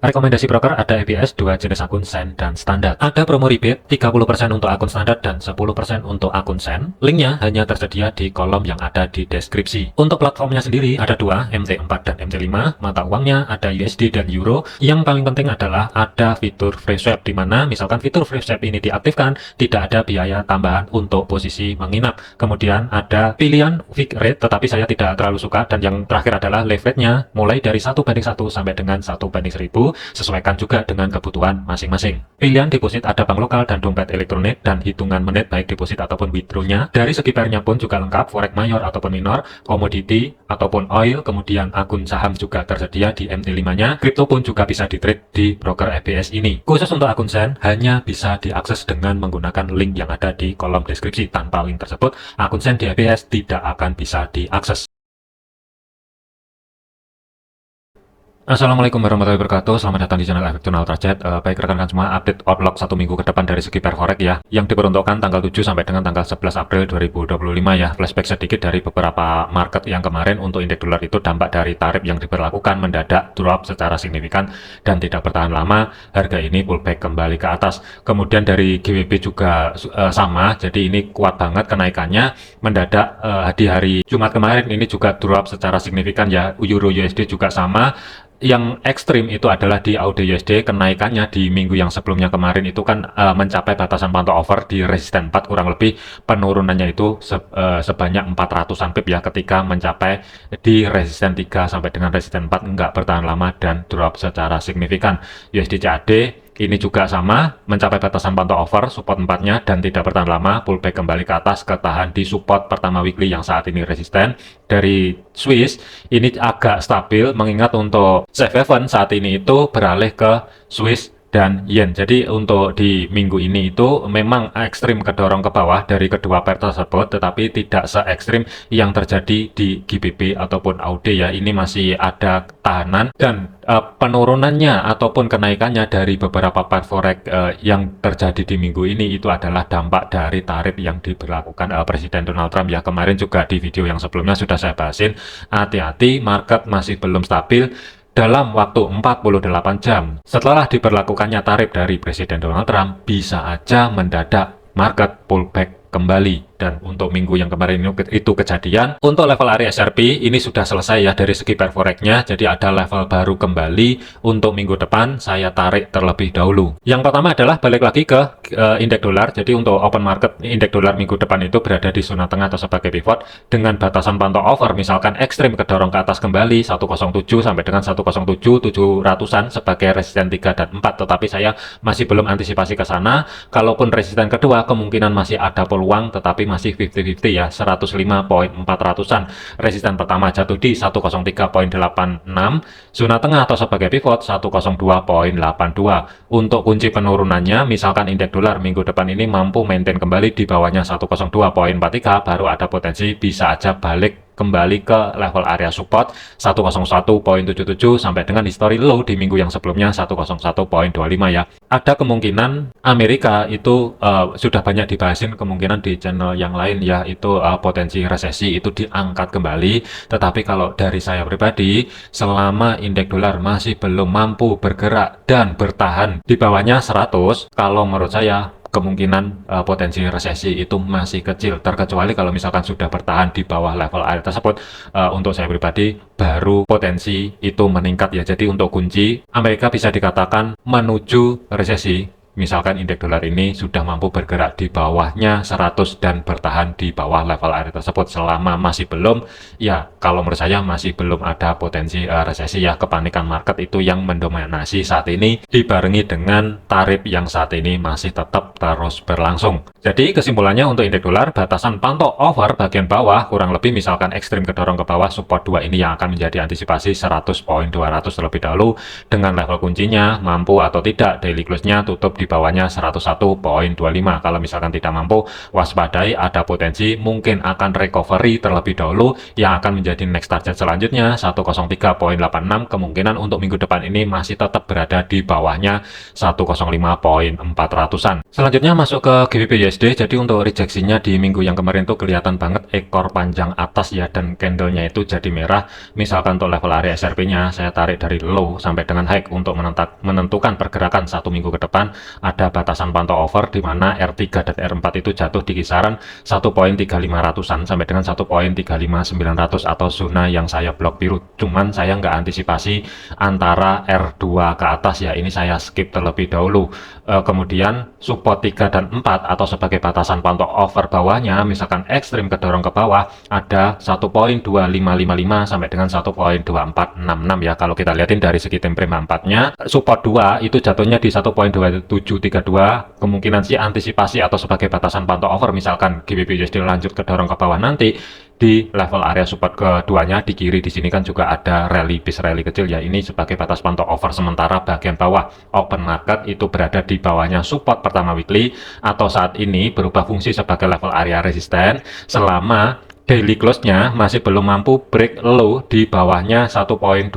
Rekomendasi broker ada ABS, dua jenis akun Sen dan standar. Ada promo rebate 30% untuk akun standar dan 10% untuk akun Sen. Linknya hanya tersedia di kolom yang ada di deskripsi. Untuk platformnya sendiri ada dua, MT4 dan MT5. Mata uangnya ada USD dan Euro. Yang paling penting adalah ada fitur free swap, di mana misalkan fitur free swap ini diaktifkan, tidak ada biaya tambahan untuk posisi menginap. Kemudian ada pilihan fixed rate, tetapi saya tidak terlalu suka. Dan yang terakhir adalah leverage-nya mulai dari 1:1 sampai dengan 1:1000. Sesuaikan juga dengan kebutuhan masing-masing. Pilihan deposit ada bank lokal dan dompet elektronik, dan hitungan menit baik deposit ataupun withdrawnya. Dari segi pairnya pun juga lengkap, forex mayor ataupun minor, komoditi ataupun oil, kemudian akun saham juga tersedia di MT5-nya. Kripto pun juga bisa di-trade di broker ABS ini. Khusus untuk akun Sen hanya bisa diakses dengan menggunakan link yang ada di kolom deskripsi. Tanpa link tersebut, akun Sen di ABS tidak akan bisa diakses. Assalamualaikum warahmatullahi wabarakatuh. Selamat datang di channel Efeksional Trajet. Baik rekan-rekan semua, update outlook 1 minggu ke depan dari segi pair forex ya, yang diperuntukkan tanggal 7 sampai dengan tanggal 11 April 2025 ya. Flashback sedikit dari beberapa market yang kemarin. Untuk indeks dolar itu dampak dari tarif yang diberlakukan mendadak drop secara signifikan dan tidak bertahan lama. Harga ini pullback kembali ke atas. Kemudian dari GBP juga sama, jadi ini kuat banget kenaikannya mendadak di hari Jumat kemarin. Ini juga drop secara signifikan ya. Euro USD juga sama. Yang ekstrim itu adalah di AUD USD, kenaikannya di minggu yang sebelumnya kemarin itu kan mencapai batasan pantau over di resisten 4, kurang lebih penurunannya itu sebanyak 400-an pip ya, ketika mencapai di resisten 3 sampai dengan resisten 4, enggak bertahan lama dan drop secara signifikan. USD CAD ini juga sama, mencapai batasan pantau over support 4-nya dan tidak bertahan lama, pullback kembali ke atas, ketahan di support pertama weekly yang saat ini resisten. Dari Swiss ini agak stabil, mengingat untuk safe haven saat ini itu beralih ke Swiss dan yen. Jadi untuk di minggu ini itu memang ekstrim kedorong ke bawah dari kedua pair tersebut, tetapi tidak se ekstrim yang terjadi di GBP ataupun AUD ya. Ini masih ada tahanan, dan penurunannya ataupun kenaikannya dari beberapa pair forex yang terjadi di minggu ini itu adalah dampak dari tarif yang diberlakukan Presiden Donald Trump ya. Kemarin juga di video yang sebelumnya sudah saya bahasin, hati-hati, market masih belum stabil. Dalam waktu 48 jam setelah diberlakukannya tarif dari Presiden Donald Trump, bisa aja mendadak market pullback kembali. Dan untuk minggu yang kemarin itu kejadian. Untuk level area SRP ini sudah selesai ya dari segi pair forex-nya, jadi ada level baru kembali. Untuk minggu depan saya tarik terlebih dahulu. Yang pertama adalah balik lagi ke indeks dolar. Jadi untuk open market indeks dolar minggu depan itu berada di zona tengah atau sebagai pivot dengan batasan pantau over misalkan ekstrim kedorong ke atas kembali 107 sampai dengan 107 700-an sebagai resisten 3 dan 4, tetapi saya masih belum antisipasi ke sana. Kalaupun resisten kedua kemungkinan masih ada peluang, tetapi masih 50-50 ya, 105.400-an. Resisten pertama jatuh di 103.86, zona tengah atau sebagai pivot 102.82. Untuk kunci penurunannya, misalkan indeks dolar minggu depan ini mampu maintain kembali di bawahnya 102.43, baru ada potensi bisa aja balik kembali ke level area support 101.77 sampai dengan history low di minggu yang sebelumnya 101.25 ya. Ada kemungkinan Amerika itu sudah banyak dibahasin kemungkinan di channel yang lain ya, itu potensi resesi itu diangkat kembali. Tetapi kalau dari saya pribadi, selama indeks dolar masih belum mampu bergerak dan bertahan di bawahnya 100, kalau menurut saya kemungkinan potensi resesi itu masih kecil, terkecuali kalau misalkan sudah bertahan di bawah level area tersebut. Untuk saya pribadi baru potensi itu meningkat ya. Jadi untuk kunci, Amerika bisa dikatakan menuju resesi misalkan indeks dolar ini sudah mampu bergerak di bawahnya 100 dan bertahan di bawah level area tersebut. Selama masih belum, ya kalau menurut saya masih belum ada potensi resesi ya. Kepanikan market itu yang mendominasi saat ini, dibarengi dengan tarif yang saat ini masih tetap terus berlangsung. Jadi kesimpulannya untuk indeks dolar, batasan pantau over bagian bawah kurang lebih misalkan ekstrim kedorong ke bawah support 2 ini yang akan menjadi antisipasi 100.200 terlebih dahulu, dengan level kuncinya mampu atau tidak daily close-nya tutup di di bawahnya 101,25. Kalau misalkan tidak mampu, waspadai ada potensi mungkin akan recovery terlebih dahulu yang akan menjadi next target selanjutnya 103,86. Kemungkinan untuk minggu depan ini masih tetap berada di bawahnya 105,400-an. Selanjutnya masuk ke GBP USD. Jadi untuk rejeksinya di minggu yang kemarin tuh kelihatan banget ekor panjang atas ya, dan candlenya itu jadi merah. Misalkan untuk level area SRP-nya saya tarik dari low sampai dengan high untuk menentukan pergerakan satu minggu ke depan. Ada batasan pantau over di mana R3 dan R4 itu jatuh di kisaran 1.3500-an sampai dengan 1.35900 atau zona yang saya blok biru. Cuman saya nggak antisipasi antara R2 ke atas ya, ini saya skip terlebih dahulu. Kemudian support 3 dan 4 atau sebagai batasan pantau over bawahnya, misalkan ekstrim kedorong ke bawah, ada 1.2555 sampai dengan 1.2466 ya. Kalau kita lihatin dari segi time frame 4-nya, support 2 itu jatuhnya di 1.2732. Kemungkinan sih antisipasi atau sebagai batasan pantau over, misalkan GBP USD lanjut kedorong ke bawah nanti di level area support keduanya di kiri. Di sini kan juga ada rally bis rally kecil ya, ini sebagai batas pantau over sementara bagian bawah. Open market itu berada di bawahnya support pertama weekly atau saat ini berubah fungsi sebagai level area resisten selama daily close-nya masih belum mampu break low di bawahnya 1.2851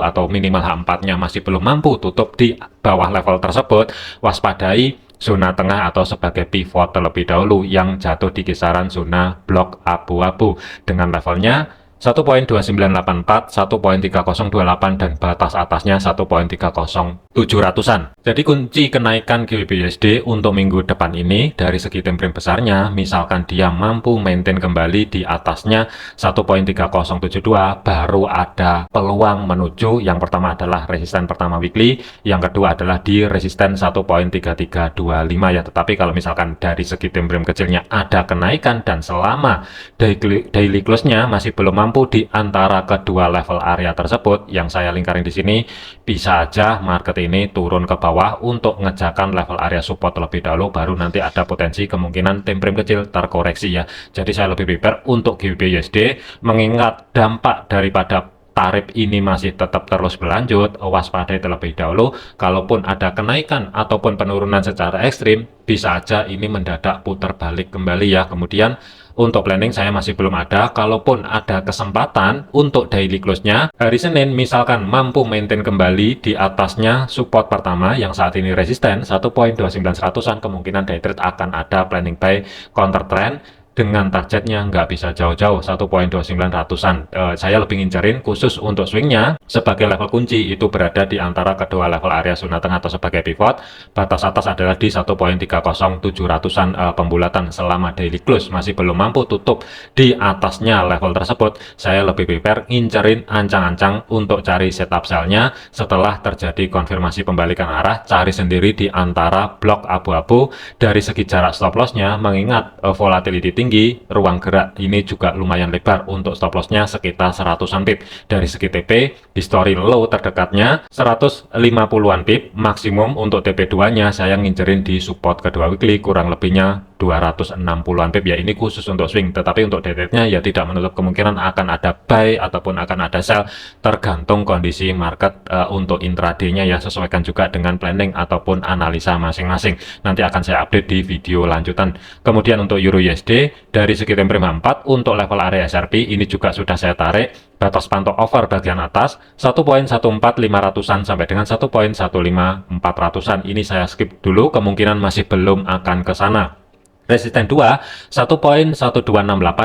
atau minimal H4-nya masih belum mampu tutup di bawah level tersebut. Waspadai zona tengah atau sebagai pivot terlebih dahulu yang jatuh di kisaran zona blok abu-abu dengan levelnya 1.2984, 1.3028 dan batas atasnya 1.30700-an. Jadi kunci kenaikan GBP USD untuk minggu depan ini dari segi time frame besarnya, misalkan dia mampu maintain kembali di atasnya 1.3072, baru ada peluang menuju yang pertama adalah resisten pertama weekly, yang kedua adalah di resisten 1.3325 ya. Tetapi kalau misalkan dari segi time frame kecilnya ada kenaikan dan selama daily close-nya masih belum mampu di antara kedua level area tersebut yang saya lingkarin di sini, bisa aja market ini turun ke bawah untuk ngejakan level area support terlebih dahulu, baru nanti ada potensi kemungkinan time frame kecil terkoreksi ya. Jadi saya lebih prepare untuk GBP USD mengingat dampak daripada tarif ini masih tetap terus berlanjut, waspadai terlebih dahulu. Kalaupun ada kenaikan ataupun penurunan secara ekstrim, bisa aja ini mendadak putar balik kembali ya. Kemudian untuk planning saya masih belum ada. Kalaupun ada kesempatan untuk daily close-nya hari Senin, misalkan mampu maintain kembali di atasnya support pertama yang saat ini resisten 1.2900-an, kemungkinan day trade akan ada planning buy counter trend dengan targetnya nggak bisa jauh-jauh 1.2900-an. Saya lebih ngincerin khusus untuk swingnya sebagai level kunci itu berada di antara kedua level area zona tengah atau sebagai pivot. Batas atas adalah di 1.30700-an pembulatan. Selama daily close masih belum mampu tutup di atasnya level tersebut, saya lebih prepare ngincerin ancang-ancang untuk cari setup sell-nya. Setelah terjadi konfirmasi pembalikan arah, cari sendiri di antara blok abu-abu. Dari segi jarak stop loss-nya, mengingat volatility tinggi, ruang gerak ini juga lumayan lebar. Untuk stop loss-nya sekitar 100-an pip. Dari segi TP, history low terdekatnya 150-an pip. Maksimum untuk TP2-nya saya ngincerin di support kedua weekly, kurang lebihnya 260-an pip ya. Ini khusus untuk swing, tetapi untuk day trade-nya ya tidak menutup kemungkinan akan ada buy ataupun akan ada sell, tergantung kondisi market. Untuk intraday-nya ya sesuaikan juga dengan planning ataupun analisa masing-masing. Nanti akan saya update di video lanjutan. Kemudian untuk Euro USD dari segi time frame 4 untuk level area SRP ini juga sudah saya tarik batas pantau over bagian atas 1.14500-an sampai dengan 1.15400-an. Ini saya skip dulu, kemungkinan masih belum akan ke sana. Resisten 2 1.1268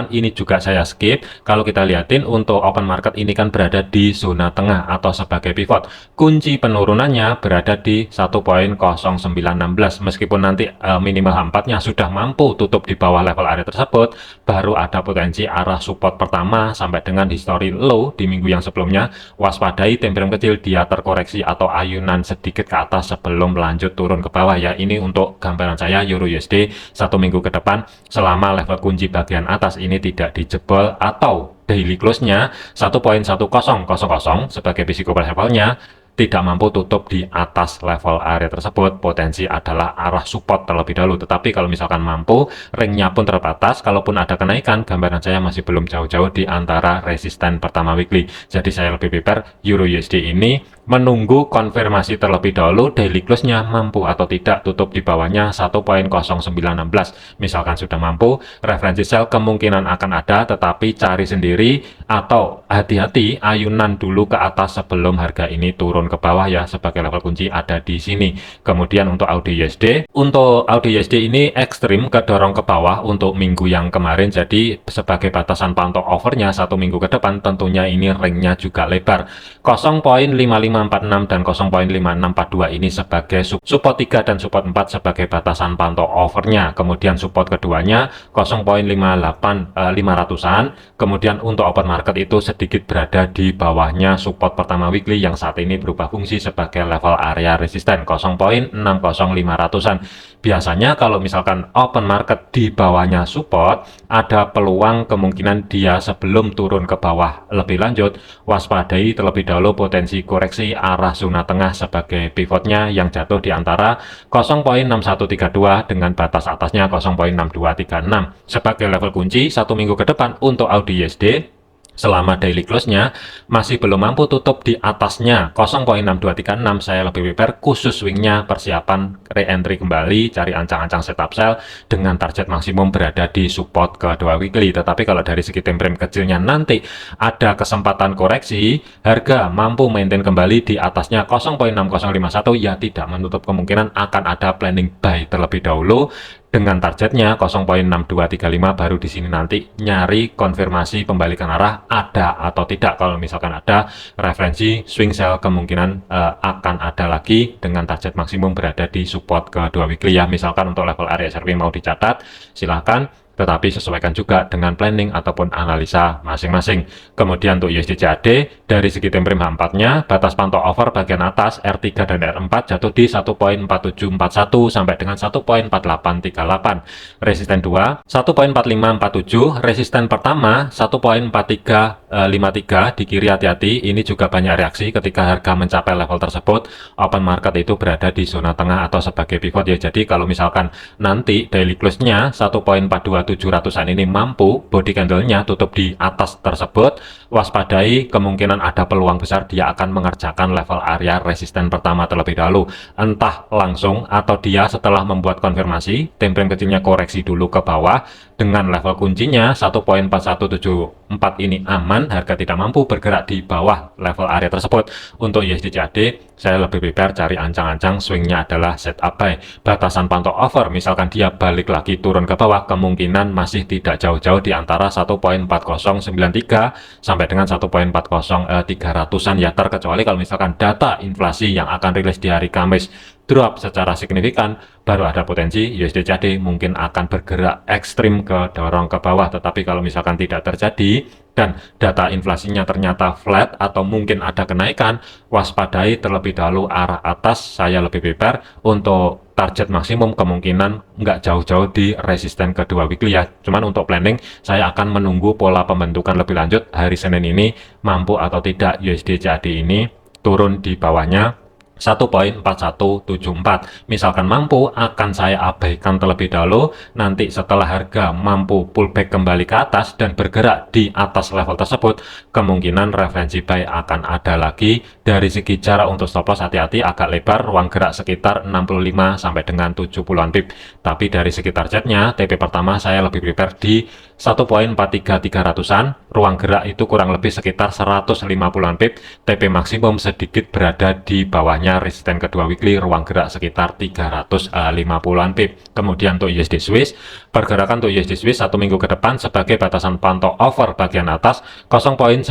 ini juga saya skip. Kalau kita lihatin untuk open market ini kan berada di zona tengah atau sebagai pivot. Kunci penurunannya berada di 1.0916. Meskipun nanti minimal H4-nya sudah mampu tutup di bawah level area tersebut, baru ada potensi arah support pertama sampai dengan history low di minggu yang sebelumnya. Waspadai time frame kecil dia terkoreksi atau ayunan sedikit ke atas sebelum lanjut turun ke bawah ya. Ini untuk gambaran saya Euro USD satu minggu ke depan selama level kunci bagian atas ini tidak dijebol atau daily close-nya 1.1000 sebagai physical levelnya tidak mampu tutup di atas level area tersebut, potensi adalah arah support terlebih dahulu. Tetapi kalau misalkan mampu, ringnya pun terbatas, kalaupun ada kenaikan, gambaran saya masih belum jauh-jauh di antara resisten pertama weekly. Jadi saya lebih prepare Euro USD ini menunggu konfirmasi terlebih dahulu daily close-nya mampu atau tidak tutup di bawahnya 1.0916. Misalkan sudah mampu, referensi sell kemungkinan akan ada, tetapi cari sendiri atau hati-hati ayunan dulu ke atas sebelum harga ini turun ke bawah ya, sebagai level kunci ada di sini. Kemudian untuk AUD USD ini ekstrim kedorong ke bawah untuk minggu yang kemarin, jadi sebagai batasan pantau overnya 1 minggu ke depan tentunya ini ringnya juga lebar. 0.5546 dan 0.5642 ini sebagai support 3 dan support 4 sebagai batasan pantau overnya. Kemudian support keduanya 0.58500-an. Kemudian untuk open market itu sedikit berada di bawahnya support pertama weekly yang saat ini berubah fungsi sebagai level area resisten 0.60500-an. Biasanya kalau misalkan open market di bawahnya support, ada peluang kemungkinan dia sebelum turun ke bawah lebih lanjut, waspadai terlebih dahulu potensi koreksi arah zona tengah sebagai pivotnya yang jatuh di antara 0.6132 dengan batas atasnya 0.6236 sebagai level kunci 1 minggu ke depan. Untuk AUD/USD selama daily close-nya masih belum mampu tutup di atasnya 0.6236, saya lebih prepare khusus swing-nya persiapan re-entry kembali, cari ancang-ancang setup sell dengan target maksimum berada di support kedua weekly. Tetapi kalau dari segi time frame kecilnya nanti ada kesempatan koreksi, harga mampu maintain kembali di atasnya 0.6051, ya tidak menutup kemungkinan akan ada planning buy terlebih dahulu dengan targetnya 0.6235. baru di sini nanti nyari konfirmasi pembalikan arah ada atau tidak. Kalau misalkan ada, referensi swing sell kemungkinan akan ada lagi dengan target maksimum berada di support kedua weekly ya. Misalkan untuk level area SRP mau dicatat silahkan, tetapi sesuaikan juga dengan planning ataupun analisa masing-masing. Kemudian untuk USD CAD dari segi time frame H4-nya batas pantau over bagian atas R3 dan R4 jatuh di 1.4741 sampai dengan 1.4838. Resisten 2 1.4547, resisten pertama 1.4353 di kiri hati-hati. Ini juga banyak reaksi ketika harga mencapai level tersebut. Open market itu berada di zona tengah atau sebagai pivot ya. Jadi kalau misalkan nanti daily close-nya 1.42700-an ini mampu body candle-nya tutup di atas tersebut, waspadai kemungkinan ada peluang besar dia akan mengerjakan level area resisten pertama terlebih dahulu, entah langsung atau dia setelah membuat konfirmasi time frame kecilnya koreksi dulu ke bawah dengan level kuncinya 1.4174 ini aman, harga tidak mampu bergerak di bawah level area tersebut. Untuk USD CAD saya lebih prepare cari ancang-ancang swingnya adalah setup buy, batasan pantau over misalkan dia balik lagi turun ke bawah kemungkinan masih tidak jauh-jauh di antara 1.4093 sampai dengan 1.40300-an ya, terkecuali kalau misalkan data inflasi yang akan rilis di hari Kamis drop secara signifikan, baru ada potensi USD CAD mungkin akan bergerak ekstrim ke dorong ke bawah. Tetapi kalau misalkan tidak terjadi dan data inflasinya ternyata flat atau mungkin ada kenaikan, waspadai terlebih dahulu arah atas. Saya lebih prepare untuk target maksimum kemungkinan nggak jauh-jauh di resisten kedua weekly ya. Cuman untuk planning saya akan menunggu pola pembentukan lebih lanjut hari Senin ini mampu atau tidak USD CAD ini turun di bawahnya 1.4174. Misalkan mampu akan saya abaikan terlebih dahulu. Nanti setelah harga mampu pullback kembali ke atas dan bergerak di atas level tersebut, kemungkinan referensi buy akan ada lagi. Dari segi jarak untuk stop loss hati-hati agak lebar, ruang gerak sekitar 65 sampai dengan 70-an pip. Tapi dari segi targetnya TP pertama saya lebih prepare di 1.43300-an, ruang gerak itu kurang lebih sekitar 150-an pip. TP maksimum sedikit berada di bawahnya resisten kedua weekly, ruang gerak sekitar 350-an pip. Kemudian untuk USD Swiss, pergerakan untuk USD Swiss 1 minggu ke depan sebagai batasan pantau over bagian atas 0.9162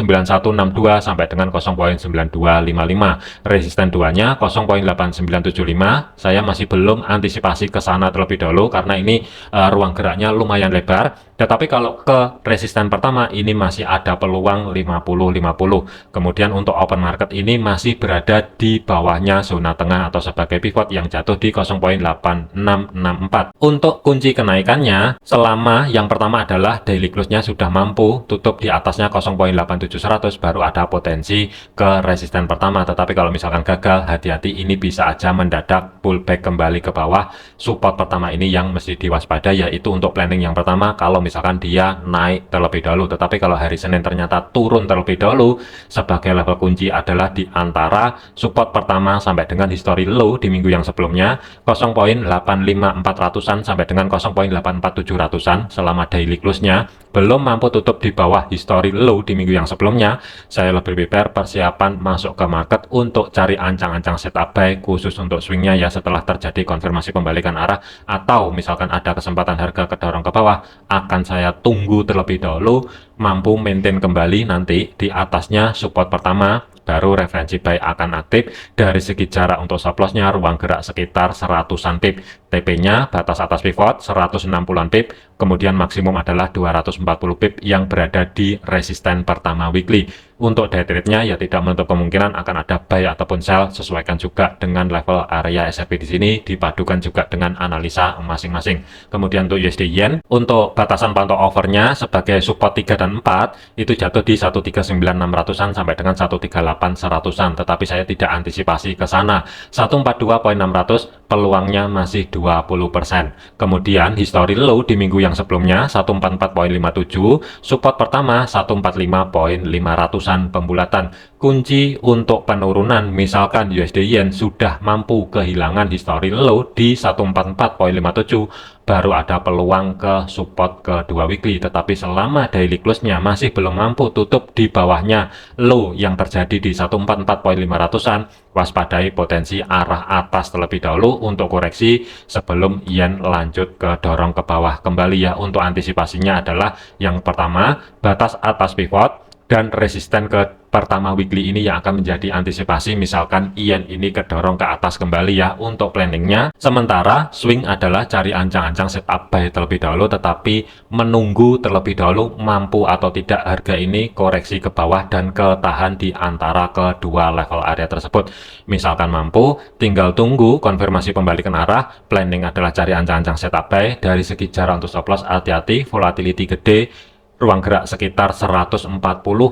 sampai dengan 0.9255. Resisten 2-nya 0.8975. Saya masih belum antisipasi ke sana terlebih dahulu karena ini ruang geraknya lumayan lebar. Tetapi kalau ke resisten pertama ini masih ada peluang 50-50. Kemudian untuk open market ini masih berada di bawahnya zona tengah atau sebagai pivot yang jatuh di 0.8664. Untuk kunci kenaikannya, selama yang pertama adalah daily close-nya sudah mampu tutup di atasnya 0.87100, baru ada potensi ke resisten pertama. Tetapi kalau misalkan gagal, hati-hati, ini bisa aja mendadak pullback kembali ke bawah. Support pertama ini yang mesti diwaspadai, yaitu untuk planning yang pertama. Kalau misalkan dia naik terlebih dahulu. Tetapi kalau hari Senin ternyata turun terlebih dahulu, sebagai level kunci adalah di antara support pertama sampai dengan history low di minggu yang sebelumnya 0.85400-an sampai dengan 0.84700-an selama daily close-nya belum mampu tutup di bawah history low di minggu yang sebelumnya. Saya lebih prepare persiapan masuk ke market untuk cari ancang-ancang setup buy khusus untuk swingnya ya, setelah terjadi konfirmasi pembalikan arah atau misalkan ada kesempatan harga kedorong ke bawah, akan saya tunggu terlebih dahulu mampu maintain kembali nanti di atasnya support pertama, baru referensi buy akan aktif. Dari segi jarak untuk stop loss-nya ruang gerak sekitar 100-an pip, TP-nya batas atas pivot 160-an pip, kemudian maksimum adalah 240 pip yang berada di resisten pertama weekly. Untuk day trade-nya ya tidak menutup kemungkinan akan ada buy ataupun sell, sesuaikan juga dengan level area SRP di sini, dipadukan juga dengan analisa masing-masing. Kemudian untuk USD Yen, untuk batasan pantau overnya sebagai support 3 dan 4 itu jatuh di 139.600-an sampai dengan 138.100-an, tetapi saya tidak antisipasi ke sana. 142.600 peluangnya masih 20%. Kemudian history low di minggu yang sebelumnya 144.57, support pertama 145.500-an pembulatan. Kunci untuk penurunan misalkan USD Yen sudah mampu kehilangan history low di 144.57, baru ada peluang ke support kedua weekly. Tetapi selama daily close-nya masih belum mampu tutup di bawahnya low yang terjadi di 144.500-an, waspadai potensi arah atas terlebih dahulu untuk koreksi sebelum yen lanjut ke dorong ke bawah kembali ya. Untuk antisipasinya adalah yang pertama, batas atas pivot dan resisten ke pertama weekly ini yang akan menjadi antisipasi misalkan yen ini kedorong ke atas kembali ya untuk planningnya. Sementara swing adalah cari ancang-ancang setup buy terlebih dahulu, tetapi menunggu terlebih dahulu mampu atau tidak harga ini koreksi ke bawah dan ketahan di antara kedua level area tersebut. Misalkan mampu, tinggal tunggu konfirmasi pembalikan arah. Planning adalah cari ancang-ancang setup buy. Dari segi jarak untuk stop loss, hati-hati, volatility gede, ruang gerak sekitar 140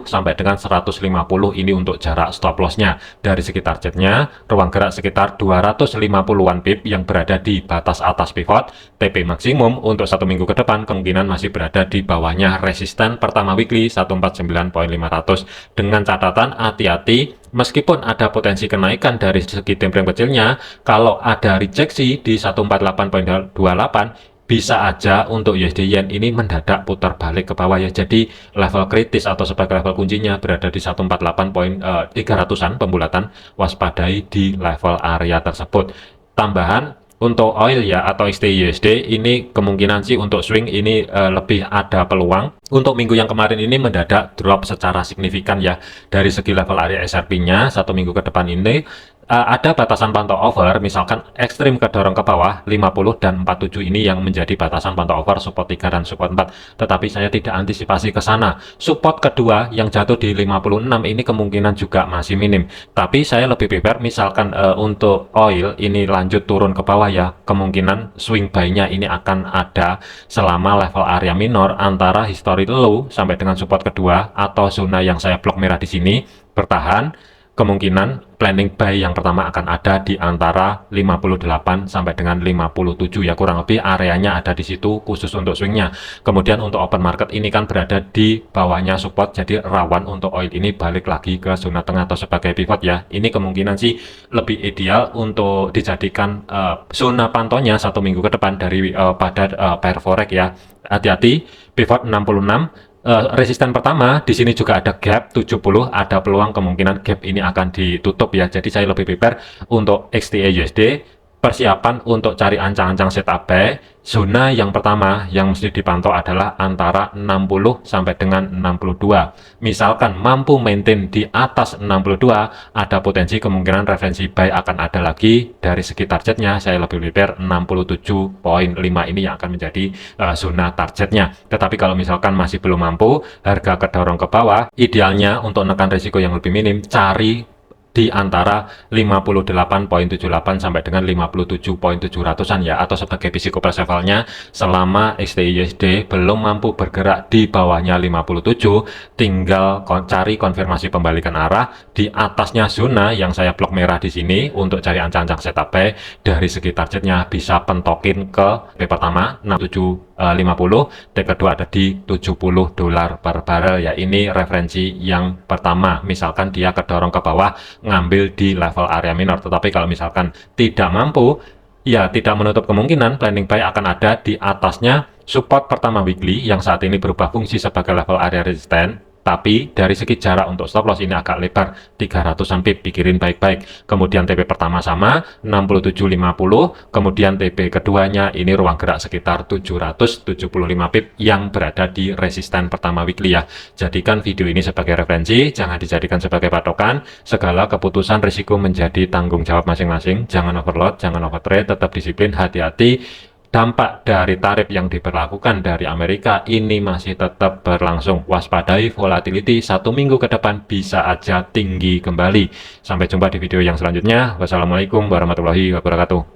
sampai dengan 150 ini untuk jarak stop loss-nya. Dari segi targetnya, ruang gerak sekitar 250-an pip yang berada di batas atas pivot. TP maksimum untuk satu minggu ke depan kemungkinan masih berada di bawahnya resisten pertama weekly 149.500. Dengan catatan hati-hati, meskipun ada potensi kenaikan dari segi time frame kecilnya, kalau ada rejeksi di 148.28, bisa aja untuk USD Yen ini mendadak putar balik ke bawah ya. Jadi level kritis atau sebagai level kuncinya berada di 148.300-an pembulatan, waspadai di level area tersebut. Tambahan untuk oil ya atau XTUSD ini kemungkinan sih untuk swing ini lebih ada peluang. Untuk minggu yang kemarin ini mendadak drop secara signifikan ya dari segi level area SRP-nya satu minggu ke depan ini. Ada batasan pantau over, misalkan ekstrim kedorong ke bawah 50 dan 47 ini yang menjadi batasan pantau over support 3 dan support 4, tetapi saya tidak antisipasi ke sana. Support kedua yang jatuh di 56 ini kemungkinan juga masih minim, tapi saya lebih prepare misalkan untuk oil ini lanjut turun ke bawah ya, kemungkinan swing buy-nya ini akan ada selama level area minor antara history low sampai dengan support kedua atau zona yang saya blok merah di sini bertahan. Kemungkinan planning buy yang pertama akan ada di antara 58 sampai dengan 57 ya, kurang lebih areanya ada di situ khusus untuk swingnya. Kemudian untuk open market ini kan berada di bawahnya support, jadi rawan untuk oil ini balik lagi ke zona tengah atau sebagai pivot ya. Ini kemungkinan sih lebih ideal untuk dijadikan zona pantaunya satu minggu ke depan dari pada pair forex ya. Hati-hati pivot 66. Resisten pertama di sini juga ada gap 70, ada peluang kemungkinan gap ini akan ditutup ya. Jadi saya lebih prepare untuk XTA USD persiapan untuk cari ancang-ancang setup buy. Zona yang pertama yang mesti dipantau adalah antara 60 sampai dengan 62. Misalkan mampu maintain di atas 62, ada potensi kemungkinan referensi buy akan ada lagi. Dari segi targetnya saya lebih prepare 67.5 ini yang akan menjadi zona targetnya. Tetapi kalau misalkan masih belum mampu, harga kedorong ke bawah, idealnya untuk menekan risiko yang lebih minim, cari di antara 58.78 sampai dengan 57.700-an ya, atau sebagai psikopas levelnya selama XTUSD belum mampu bergerak di bawahnya 57, tinggal cari konfirmasi pembalikan arah di atasnya zona yang saya blok merah di sini untuk cari ancang-ancang setup buy. Dari segi targetnya bisa pentokin ke pertama 67 50, tape kedua ada di $70 per barrel ya. Ini referensi yang pertama, misalkan dia kedorong ke bawah ngambil di level area minor. Tetapi kalau misalkan tidak mampu, ya tidak menutup kemungkinan planning buy akan ada di atasnya support pertama weekly yang saat ini berubah fungsi sebagai level area resisten. Tapi dari segi jarak untuk stop loss ini agak lebar, 300-an pip, pikirin baik-baik. Kemudian TP pertama sama, 67.50. Kemudian TP keduanya ini ruang gerak sekitar 775 pip yang berada di resisten pertama weekly ya. Jadikan video ini sebagai referensi, jangan dijadikan sebagai patokan. Segala keputusan risiko menjadi tanggung jawab masing-masing. Jangan overload, jangan overtrade, tetap disiplin, hati-hati. Dampak dari tarif yang diberlakukan dari Amerika ini masih tetap berlangsung. Waspadai volatility 1 minggu ke depan bisa aja tinggi kembali. Sampai jumpa di video yang selanjutnya. Wassalamualaikum warahmatullahi wabarakatuh.